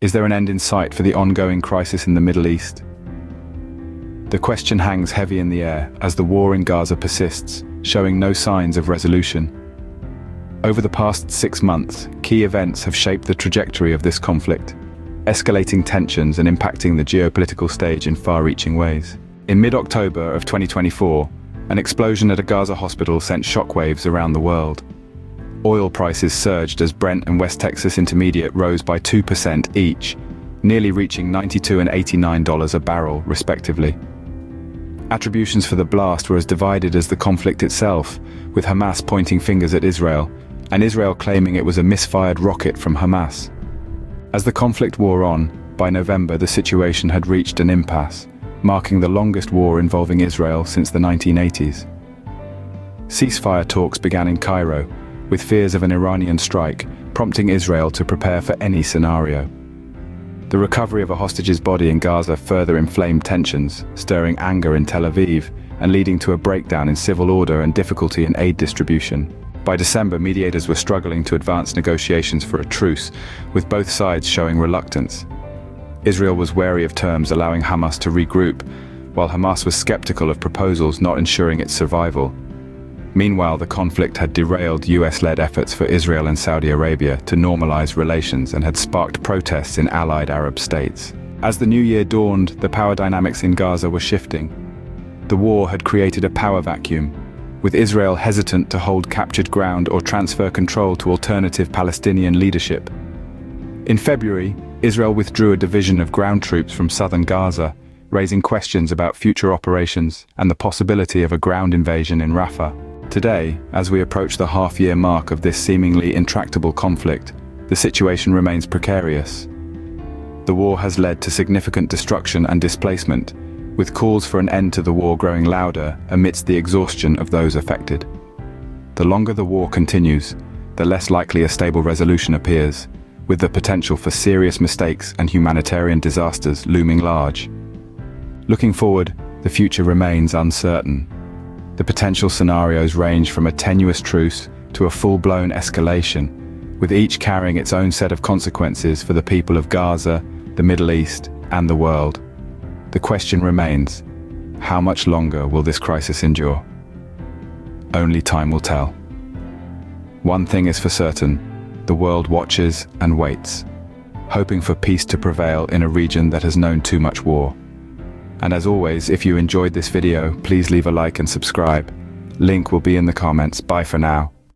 Is there an end in sight for the ongoing crisis in the Middle East? The question hangs heavy in the air as the war in Gaza persists, showing no signs of resolution. Over the past 6 months, key events have shaped the trajectory of this conflict, escalating tensions and impacting the geopolitical stage in far-reaching ways. In mid-October of 2024, an explosion at a Gaza hospital sent shockwaves around the world. Oil prices surged as Brent and West Texas Intermediate rose by 2% each, nearly reaching $92 and $89 a barrel, respectively. Attributions for the blast were as divided as the conflict itself, with Hamas pointing fingers at Israel, and Israel claiming it was a misfired rocket from Hamas. As the conflict wore on, by November the situation had reached an impasse, marking the longest war involving Israel since the 1980s. Ceasefire talks began in Cairo, with fears of an Iranian strike, prompting Israel to prepare for any scenario. The recovery of a hostage's body in Gaza further inflamed tensions, stirring anger in Tel Aviv and leading to a breakdown in civil order and difficulty in aid distribution. By December, mediators were struggling to advance negotiations for a truce, with both sides showing reluctance. Israel was wary of terms allowing Hamas to regroup, while Hamas was skeptical of proposals not ensuring its survival. Meanwhile, the conflict had derailed US-led efforts for Israel and Saudi Arabia to normalize relations and had sparked protests in allied Arab states. As the new year dawned, the power dynamics in Gaza were shifting. The war had created a power vacuum, with Israel hesitant to hold captured ground or transfer control to alternative Palestinian leadership. In February, Israel withdrew a division of ground troops from southern Gaza, raising questions about future operations and the possibility of a ground invasion in Rafah. Today, as we approach the half-year mark of this seemingly intractable conflict, the situation remains precarious. The war has led to significant destruction and displacement, with calls for an end to the war growing louder amidst the exhaustion of those affected. The longer the war continues, the less likely a stable resolution appears, with the potential for serious mistakes and humanitarian disasters looming large. Looking forward, the future remains uncertain. The potential scenarios range from a tenuous truce to a full-blown escalation, with each carrying its own set of consequences for the people of Gaza, the Middle East, and the world. The question remains, how much longer will this crisis endure? Only time will tell. One thing is for certain, the world watches and waits, hoping for peace to prevail in a region that has known too much war. And as always, if you enjoyed this video, please leave a like and subscribe. Link will be in the comments. Bye for now.